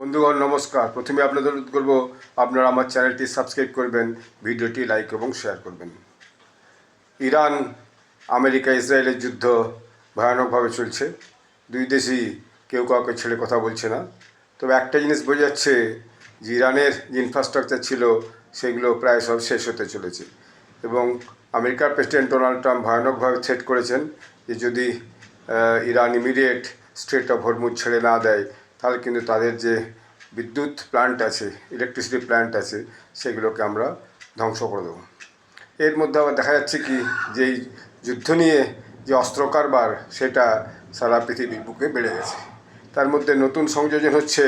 বন্ধুগণ নমস্কার। প্রথমে আপনাদের অনুরোধ করব আপনারা আমার চ্যানেলটি সাবস্ক্রাইব করবেন, ভিডিওটি লাইক এবং শেয়ার করবেন। ইরান আমেরিকা ইসরায়েলের যুদ্ধ ভয়ানকভাবে চলছে। দুই দেশই কেউ কাউকে ছেড়ে কথা বলছে না। তবে একটা জিনিস বোঝা যাচ্ছে যে ইরানের যে ইনফ্রাস্ট্রাকচার ছিল সেগুলো প্রায় সব শেষ হতে চলেছে এবং আমেরিকার প্রেসিডেন্ট ডোনাল্ড ট্রাম্প ভয়ানকভাবে থ্রেট করেছেন যে যদি Iran immediate strait of Hormuz ছেড়ে না দেয় তাহলে কিন্তু তাদের যে বিদ্যুৎ প্ল্যান্ট আছে, ইলেকট্রিসিটি প্ল্যান্ট আছে, সেগুলোকে আমরা ধ্বংস করে দেবো। এর মধ্যে আবার দেখা যাচ্ছে কি যে এই যুদ্ধ নিয়ে যে অস্ত্র কারবার সেটা সারা পৃথিবীর বুকে বেড়ে গেছে। তার মধ্যে নতুন সংযোজন হচ্ছে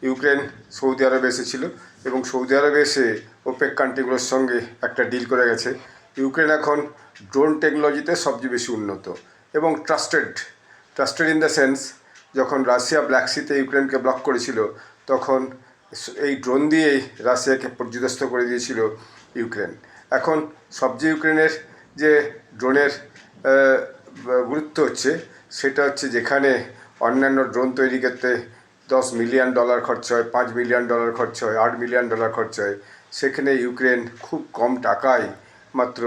ইউক্রেন সৌদি আরবে এসেছিল এবং সৌদি আরবে এসে ওপেক কান্ট্রিগুলোর সঙ্গে একটা ডিল করে গেছে। ইউক্রেন এখন ড্রোন টেকনোলজিতে সবচেয়ে বেশি উন্নত এবং ট্রাস্টেড ইন দ্য সেন্স, যখন রাশিয়া ব্ল্যাক সিতে ইউক্রেনকে ব্লক করেছিল তখন এই ড্রোন দিয়েই রাশিয়াকে পর্যদস্ত করে দিয়েছিল ইউক্রেন। এখন সবচেয়ে ইউক্রেনের যে ড্রোনের গুরুত্ব হচ্ছে সেটা হচ্ছে যেখানে অন্যান্য ড্রোন তৈরি করতে $10 মিলিয়ন খরচা হয়, $5 মিলিয়ন খরচা হয়, $8 মিলিয়ন খরচা হয়, সেখানে ইউক্রেন খুব কম টাকায় মাত্র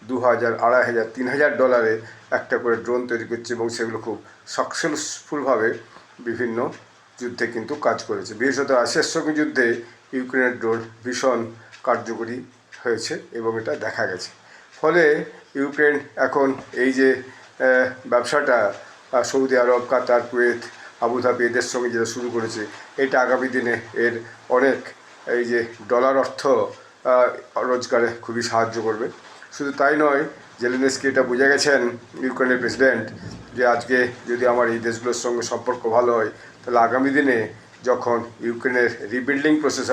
$2,000, $2,500, $3,000 একটা করে ড্রোন তৈরি করছে এবং সেগুলো খুব সাকসেসফুলভাবে বিভিন্ন যুদ্ধে কিন্তু কাজ করেছে। বিশেষত রাশিয়ার সঙ্গে যুদ্ধে ইউক্রেনের ড্রোন ভীষণ কার্যকরী হয়েছে এবং এটা দেখা গেছে। ফলে ইউক্রেন এখন এই যে ব্যবসাটা সৌদি আরব, কাতার, কুয়েত, আবুধাবি এদের সঙ্গে যেটা শুরু করেছে, এটা আগামী দিনে এর অনেক এই যে ডলার অর্থ রোজগারে খুবই সাহায্য করবে। শুধু তাই নয়, জেলেনস্কি এটা বুঝে গেছেন ইউক্রেনের প্রেসিডেন্ট যে আজকে যদি আমার এই দেশগুলোর সঙ্গে সম্পর্ক ভালো হয় তাহলে আগামী দিনে যখন ইউক্রেনের রিবিল্ডিং প্রসেস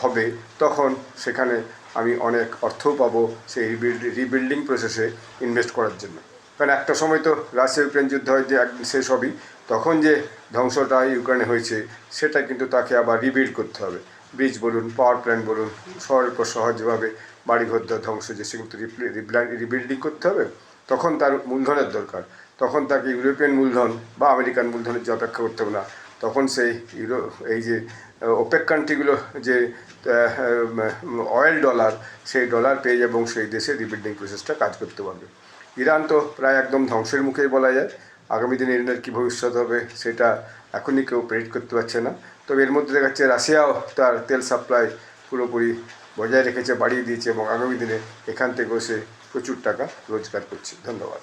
হবে তখন সেখানে আমি অনেক অর্থও পাবো সেই রিবিল্ডিং প্রসেসে ইনভেস্ট করার জন্য। কারণ একটা সময় তো রাশিয়া ইউক্রেন যুদ্ধ হয়তো একদিন শেষ হবেই, তখন যে ধ্বংসটা ইউক্রেনে হয়েছে সেটা কিন্তু তাকে আবার রিবিল্ড করতে হবে। ব্রিজ বলুন, পাওয়ার প্ল্যান্ট বলুন, শহরের পর শহর যেভাবে বাড়িঘর ধ্বংস হয়েছে সেগুলো রিবিল্ডিং করতে হবে। তখন তার মূলধনের দরকার, তখন তাকে ইউরোপিয়ান মূলধন বা আমেরিকান মূলধনের যে অপেক্ষা করতে হবে না, তখন সেই এই যে ওপেক কান্ট্রিগুলো যে অয়েল ডলার, সেই ডলার পেয়ে এবং সেই দেশে রিবিল্ডিং প্রসেসটা কাজ করতে পারবে। ইরান তো প্রায় একদম ধ্বংসের মুখেই বলা যায়। আগামী দিনে ইরানের কী ভবিষ্যৎ হবে সেটা এখনই কেউ প্রেডিক্ট করতে পারছে না। তবে এর মধ্যে দেখা যাচ্ছে রাশিয়াও তার তেল সাপ্লাই পুরোপুরি বজায় রেখেছে, বাড়িয়ে দিয়েছে এবং আগামী দিনে এখান থেকেও সে প্রচুর টাকা রোজগার করছে। ধন্যবাদ।